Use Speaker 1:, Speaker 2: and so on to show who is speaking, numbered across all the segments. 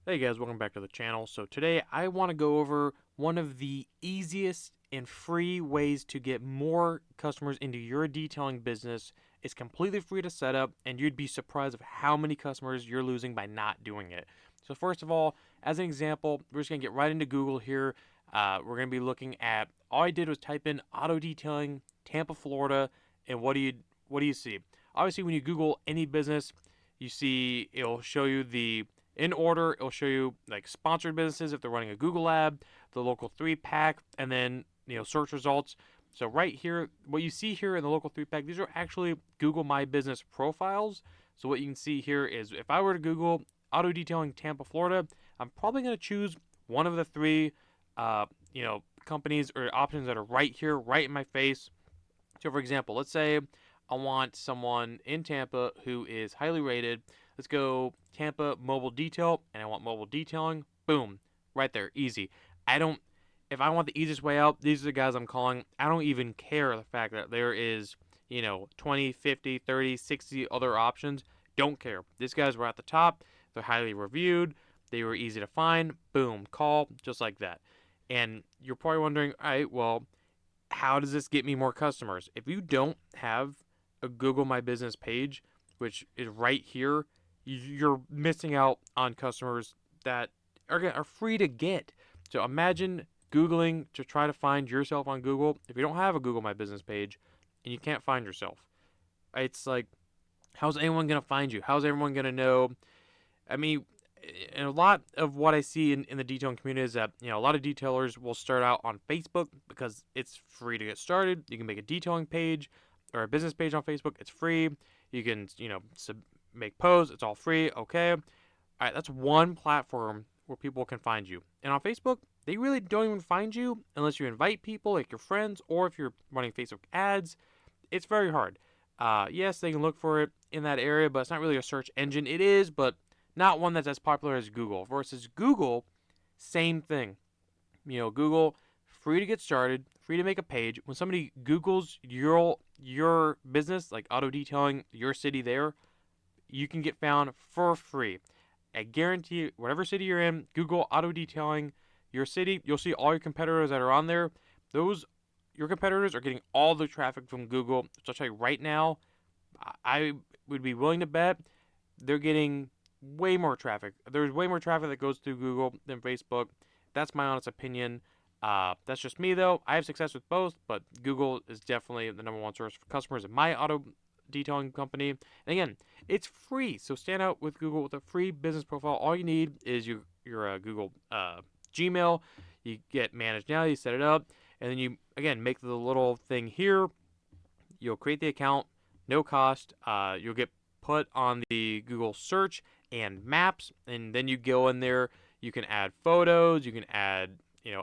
Speaker 1: Hey guys, welcome back to the channel. So today I want to go over one of the easiest and free ways to get more customers into your detailing business. It's completely free to set up and you'd be surprised of how many customers you're losing by not doing it. So first of all, as an example, we're just going to get right into Google here. We're going to be looking at, all I did was type in auto detailing, Tampa, Florida, and what do you see? Obviously when you Google any business, you see it'll show you the in order. It'll show you like sponsored businesses if they're running a Google ad, the local 3-pack, and then search results. So right here, what you see here in the local 3-pack, these are actually Google My Business profiles. So what you can see here is if I were to Google auto detailing Tampa, Florida, I'm probably going to choose one of the three, companies or options that are right here, right in my face. So for example, let's say I want someone in Tampa who is highly rated. Let's go Tampa mobile detail, and I want mobile detailing. Boom, right there, easy. I don't. If I want the easiest way out, these are the guys I'm calling. I don't even care the fact that there is, 20, 50, 30, 60 other options. Don't care. These guys were at the top. They're highly reviewed. They were easy to find. Boom, call, just like that. And you're probably wondering, all right, well, how does this get me more customers? If you don't have a Google My Business page, which is right here, you're missing out on customers that are free to get. So imagine Googling to try to find yourself on Google. If you don't have a Google My Business page and you can't find yourself, it's like, how's anyone going to find you? How's everyone going to know? I mean, and a lot of what I see in the detailing community is that a lot of detailers will start out on Facebook because it's free to get started. You can make a detailing page or a business page on Facebook. It's free. You can make posts. It's all free. Okay, all right. That's one platform where people can find you. And on Facebook, they really don't even find you unless you invite people like your friends or if you're running Facebook ads. It's very hard. Yes, they can look for it in that area, but it's not really a search engine. It is, but not one that's as popular as Google. Versus Google, same thing. Google, free to get started, free to make a page. When somebody Googles your business, like auto detailing, your city there, you can get found for free. I guarantee you, whatever city you're in, Google auto detailing your city, you'll see all your competitors that are on there. Those Your competitors are getting all the traffic from Google. So I'll tell you right now, I would be willing to bet they're getting way more traffic. There's way more traffic that goes through Google than Facebook. That's my honest opinion. That's just me though. I have success with both, but Google is definitely the number one source for customers in my auto detailing company. And again, it's free, so stand out with Google with a free business profile. All you need is your Google Gmail. You get managed now. You set it up, and then you again make the little thing here. You'll create the account, no cost. You'll get put on the Google search and maps, and then you go in there. You can add photos. You can add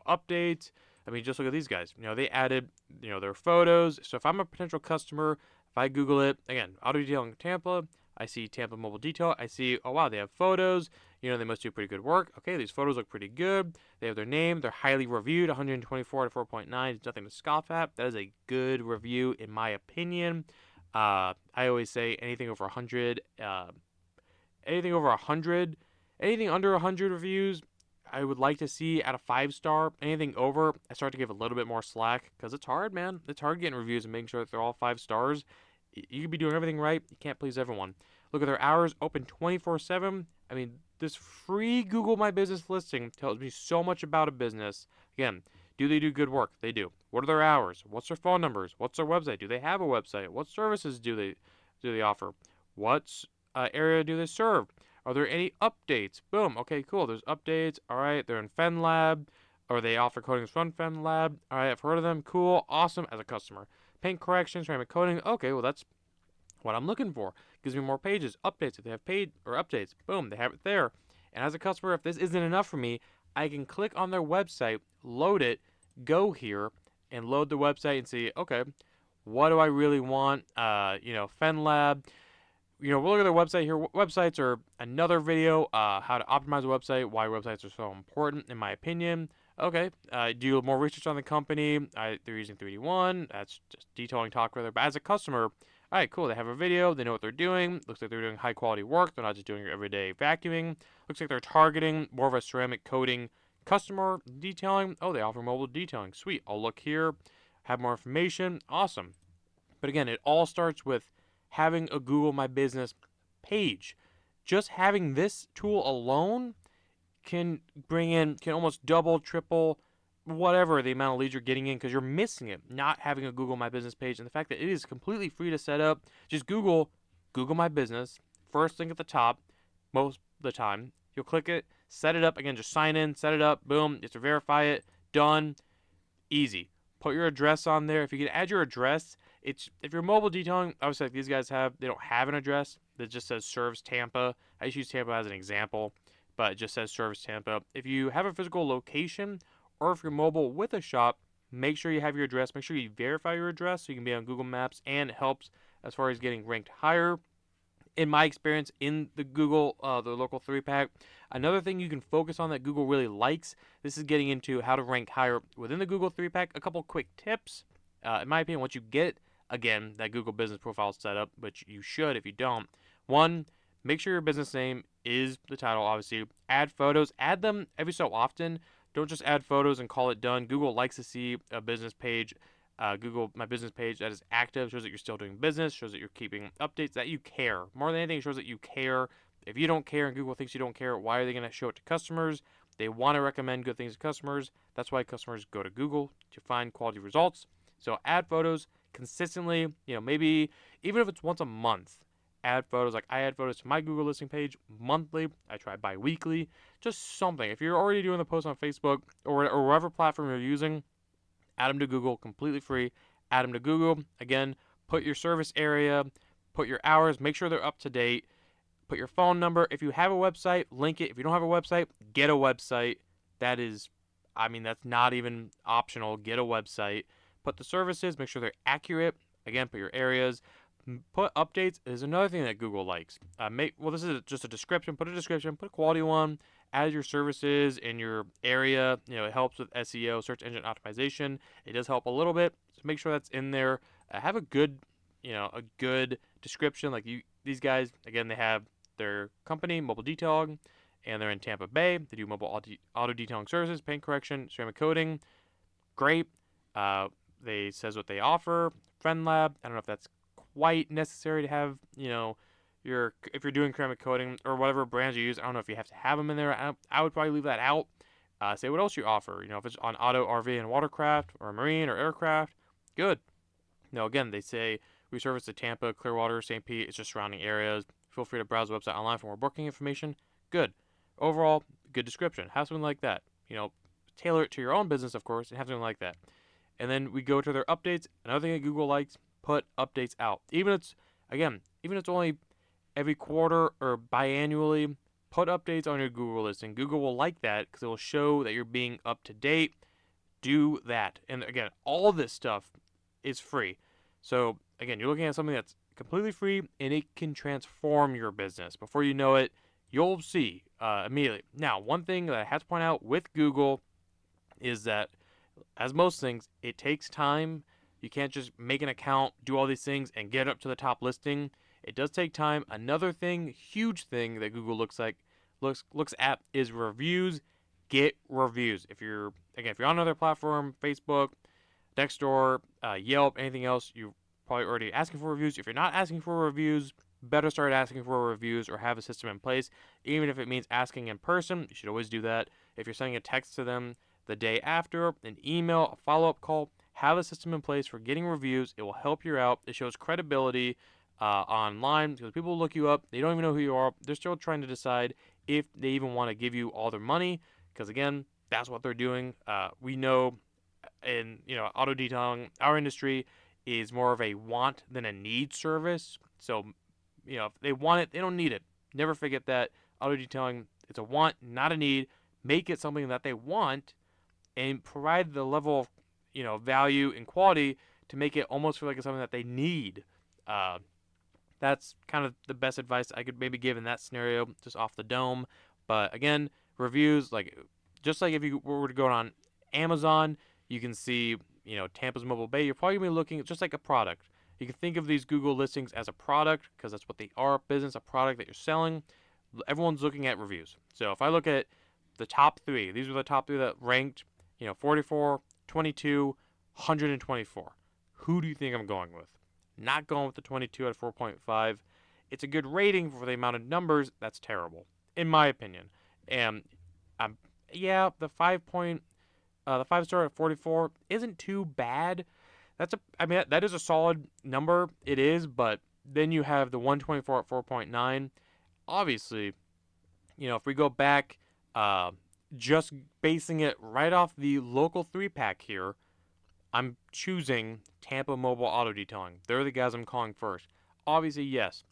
Speaker 1: updates. I mean, just look at these guys. They added their photos. So if I'm a potential customer, if I Google it again, auto detailing Tampa, I see Tampa mobile detail. I see, oh wow, they have photos. They must do pretty good work. Okay, these photos look pretty good. They have their name. They're highly reviewed. 124 to 4.9. It's nothing to scoff at. That is a good review in my opinion. I always say anything over 100, anything over 100, anything under 100 reviews, I would like to see at a 5 star. Anything over, I start to give a little bit more slack because it's hard, man. It's hard getting reviews and making sure that they're all 5 stars. You could be doing everything right. You can't please everyone. Look at their hours, open 24/7. I mean, this free Google My Business listing tells me so much about a business. Again, do they do good work? They do. What are their hours? What's their phone numbers? What's their website? Do they have a website? What services do they offer? What area do they serve? Are there any updates? Boom. Okay, cool. There's updates. All right. They're in FenLab, or they offer coatings from FenLab. All right. I've heard of them. Cool. Awesome. As a customer, paint corrections, ceramic coating. Okay. Well, that's what I'm looking for. Gives me more pages, updates. If they have paid or updates, boom, they have it there. And as a customer, if this isn't enough for me, I can click on their website, load it, go here, and load the website and see, okay, what do I really want? FenLab. We'll look at their website here. Websites are another video. How to optimize a website, why websites are so important, in my opinion. Okay, do more research on the company. They're using 3D1. That's just detailing talk further. But as a customer, All right, cool. They have a video. They know what they're doing. Looks like they're doing high quality work. They're not just doing your everyday vacuuming. Looks like they're targeting more of a ceramic coating customer. Detailing. Oh, they offer mobile detailing. Sweet. I'll look here. Have more information. Awesome. But again, it all starts with having a Google My Business page. Just having this tool alone can almost double, triple, whatever the amount of leads you're getting in, because you're missing it not having a Google My Business page. And the fact that it is completely free to set up, just Google My Business, first link at the top. Most of the time you'll click it, set it up. Again, just sign in, set it up, boom, you have to verify it, done. Easy. Put your address on there. If you can add your address, if you're mobile detailing, obviously like these guys they don't have an address that just says serves Tampa. I just use Tampa as an example, but it just says serves Tampa. If you have a physical location, or if you're mobile with a shop, make sure you have your address. Make sure you verify your address so you can be on Google Maps, and it helps as far as getting ranked higher. In my experience in the Google, the local 3-pack, another thing you can focus on that Google really likes, this is getting into how to rank higher within the Google 3-pack. A couple quick tips. In my opinion, once you get, again, that Google business profile set up, which you should if you don't. One, make sure your business name is the title, obviously. Add photos. Add them every so often. Don't just add photos and call it done. Google likes to see a business page, Google My Business page that is active, shows that you're still doing business, shows that you're keeping updates, that you care. More than anything, it shows that you care. If you don't care and Google thinks you don't care, why are they going to show it to customers? They want to recommend good things to customers. That's why customers go to Google, to find quality results. So add photos consistently, maybe even if it's once a month. Add photos. Like I add photos to my Google listing page monthly. I try bi-weekly. Just something. If you're already doing the post on Facebook or whatever platform you're using, add them to Google, completely free. Add them to Google. Again, put your service area, put your hours, make sure they're up to date. Put your phone number. If you have a website, link it. If you don't have a website, get a website. That's not even optional. Get a website. Put the services, make sure they're accurate. Again, put your areas. Put updates is another thing that Google likes. This is just a description. Put a description. Put a quality one. Add your services in your area. It helps with SEO, search engine optimization. It does help a little bit. So make sure that's in there. Have a good description. Like these guys, again, they have their company, Mobile Detailing, and they're in Tampa Bay. They do mobile auto detailing services, paint correction, ceramic coating. Great. They says what they offer. Friend Lab. I don't know if that's quite necessary to have, if you're doing ceramic coating or whatever brands you use. I don't know if you have to have them in there. I would probably leave that out. Say what else you offer. If it's on auto, RV, and watercraft, or marine, or aircraft, good. Again, they say we service the Tampa, Clearwater, St. Pete, it's just surrounding areas. Feel free to browse the website online for more booking information. Good. Overall, good description. Have something like that. Tailor it to your own business, of course, and have something like that. And then we go to their updates. Another thing that Google likes, put updates out. Even if it's only every quarter or biannually, put updates on your Google listing. Google will like that because it will show that you're being up to date. Do that. And again, all this stuff is free. So again, you're looking at something that's completely free, and it can transform your business. Before you know it, you'll see immediately. Now, one thing that I have to point out with Google is that, as most things, it takes time. You can't just make an account, do all these things, and get up to the top listing. It does take time. Another thing, huge thing that Google looks at is reviews. Get reviews. If you're on another platform, Facebook, Nextdoor, Yelp, anything else, you're probably already asking for reviews. If you're not asking for reviews, better start asking for reviews or have a system in place. Even if it means asking in person, you should always do that. If you're sending a text to them the day after, an email, a follow-up call, have a system in place for getting reviews. It will help you out. It shows credibility online because people look you up. They don't even know who you are. They're still trying to decide if they even want to give you all their money because, again, that's what they're doing. We know in auto detailing, our industry is more of a want than a need service. So, if they want it, they don't need it. Never forget that. Auto detailing, it's a want, not a need. Make it something that they want and provide the level of value and quality to make it almost feel like it's something that they need. That's kind of the best advice I could maybe give in that scenario, just off the dome. But again, reviews, just like if you were to go on Amazon, you can see Tampa's Mobile Bay. You're probably gonna be looking just like a product. You can think of these Google listings as a product because that's what they are, a business, a product that you're selling. Everyone's looking at reviews. So if I look at the top three, these were the top three that ranked, 44, 22, 124. Who do you think I'm going with? Not going with the 22 at 4.5. It's a good rating for the amount of numbers. That's terrible, in my opinion. And yeah, the 5 star at 44 isn't too bad. That is a solid number. It is, but then you have the 124 at 4.9. Obviously, if we go back, just basing it right off the local 3-pack here, I'm choosing Tampa Mobile Auto Detailing. They're the guys I'm calling first. Obviously, yes.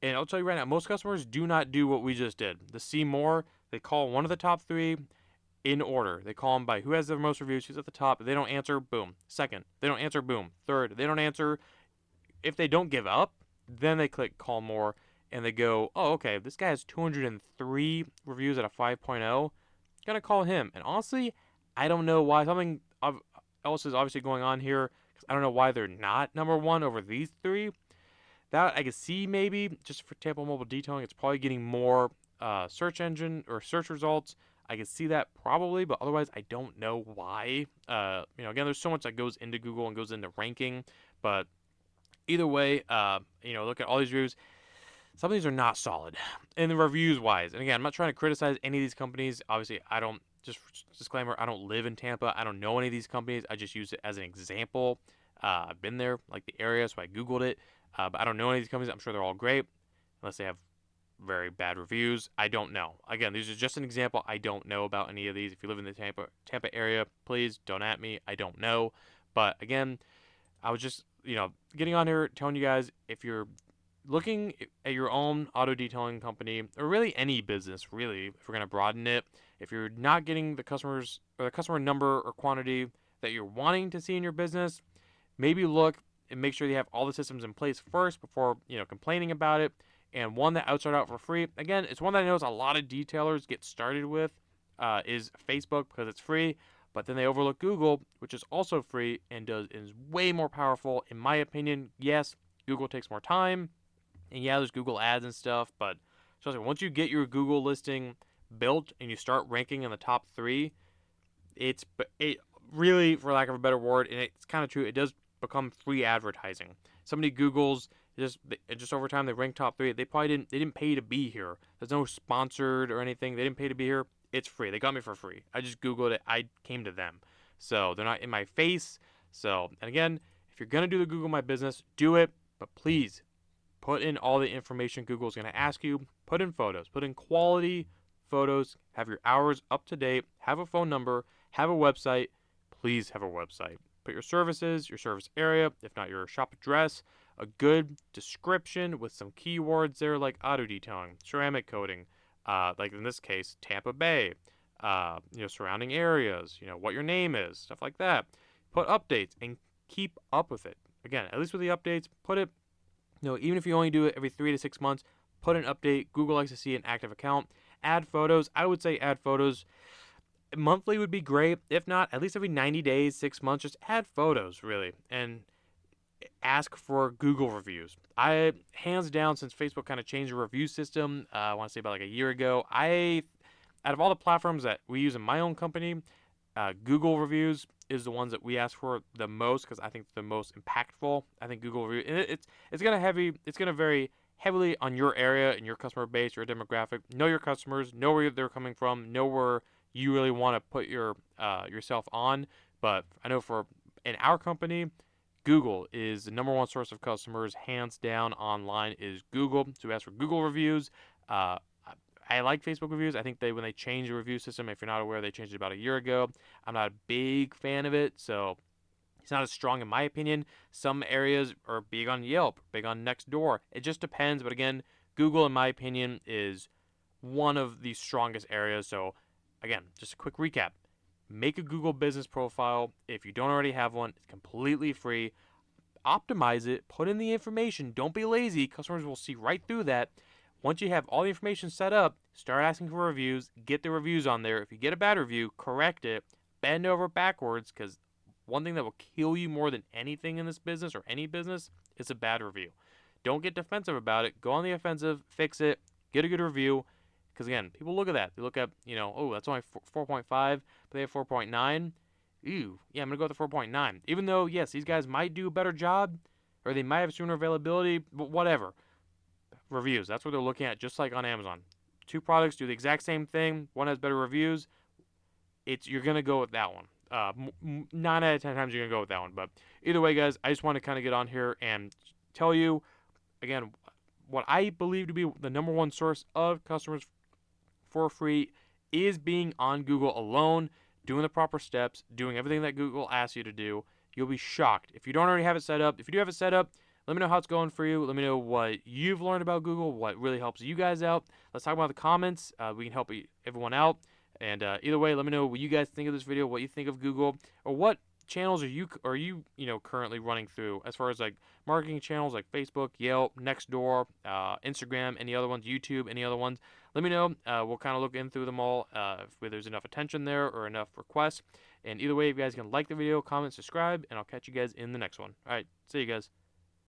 Speaker 1: And I'll tell you right now, most customers do not do what we just did. The see more, they call one of the top three in order. They call them by who has the most reviews, who's at the top. If they don't answer, boom. Second, they don't answer, boom. Third, they don't answer. If they don't give up, then they click call more and they go, oh, okay, this guy has 203 reviews at a 5.0. Gonna call him. And honestly, I don't know why. Something else is obviously going on here. I don't know why they're not number one over these three. That I could see maybe just for Tampa Mobile Detailing, it's probably getting more search engine or search results. I could see that probably, but otherwise I don't know why. Again, there's so much that goes into Google and goes into ranking, but either way, look at all these reviews. Some of these are not solid in the reviews wise. And again, I'm not trying to criticize any of these companies. Obviously, I don't, just disclaimer, I don't live in Tampa. I don't know any of these companies. I just use it as an example. I've been there, like the area, so I Googled it. But I don't know any of these companies. I'm sure they're all great, unless they have very bad reviews. I don't know. Again, these are just an example. I don't know about any of these. If you live in the Tampa area, please don't at me. I don't know. But again, I was just, getting on here telling you guys, if you're looking at your own auto detailing company, or really any business, really, if we're going to broaden it, if you're not getting the customers or the customer number or quantity that you're wanting to see in your business, maybe look and make sure you have all the systems in place first before, complaining about it. And one that I would start out for free, again, it's one that I know a lot of detailers get started with, is Facebook because it's free. But then they overlook Google, which is also free and is way more powerful, in my opinion. Yes, Google takes more time, and yeah, there's Google ads and stuff, but once you get your Google listing built and you start ranking in the top three, it really, for lack of a better word, and it's kind of true, it does become free advertising. Somebody Googles, just over time they rank top three. They didn't pay to be here. There's no sponsored or anything. They didn't pay to be here. It's free. They got me for free. I just Googled it. I came to them. So they're not in my face. So, and again, if you're going to do the Google My Business, do it. But please, put in all the information Google's going to ask you. Put in photos. Put in quality photos. Have your hours up to date. Have a phone number. Have a website. Please have a website. Put your services, your service area, if not your shop address, a good description with some keywords there like auto detailing, ceramic coating, like in this case, Tampa Bay, surrounding areas, what your name is, stuff like that. Put updates and keep up with it. Again, at least with the updates, put it, even if you only do it every 3 to 6 months, put an update. Google likes to see an active account. Add photos. I would say add photos. Monthly would be great. If not, at least every 90 days, 6 months, just add photos, really. And ask for Google reviews. I, hands down, since Facebook kind of changed the review system, I want to say about like a year ago, out of all the platforms that we use in my own company, Google reviews is the ones that we ask for the most because I think the most impactful. I think Google review, and it's gonna vary heavily on your area and your customer base, your demographic. Know your customers, know where they're coming from, know where you really want to put yourself on. But I know in our company, Google is the number one source of customers, hands down. Online is Google. So we ask for Google reviews. I like Facebook reviews. I think when they changed the review system, if you're not aware, they changed it about a year ago. I'm not a big fan of it, so it's not as strong in my opinion. Some areas are big on Yelp, big on Nextdoor. It just depends. But again, Google, in my opinion, is one of the strongest areas. So again, just a quick recap. Make a Google business profile. If you don't already have one, it's completely free. Optimize it. Put in the information. Don't be lazy. Customers will see right through that. Once you have all the information set up, start asking for reviews. Get the reviews on there. If you get a bad review, correct it. Bend over backwards, because one thing that will kill you more than anything in this business or any business it's a bad review. Don't get defensive about it. Go on the offensive, fix it, get a good review. Because again, people look at that. They look at, oh, that's only 4.5, but they have 4.9. Ew, yeah, I'm going to go with the 4.9. Even though, yes, these guys might do a better job, or they might have sooner availability, but whatever. Reviews, that's what they're looking at, just like on Amazon. Two products do the exact same thing. One has better reviews. You're going to go with that one. 9 out of 10 times you're going to go with that one. But either way, guys, I just want to kind of get on here and tell you, again, what I believe to be the number one source of customers for free is being on Google alone, doing the proper steps, doing everything that Google asks you to do. You'll be shocked. If you don't already have it set up, if you do have it set up, let me know how it's going for you. Let me know what you've learned about Google, what really helps you guys out. Let's talk about the comments. We can help everyone out. And either way, let me know what you guys think of this video, what you think of Google, or what channels are you currently running through as far as like marketing channels like Facebook, Yelp, Nextdoor, Instagram, any other ones, YouTube, any other ones. Let me know. We'll kind of look in through them all if there's enough attention there or enough requests. And either way, if you guys can like the video, comment, subscribe, and I'll catch you guys in the next one. All right, see you guys.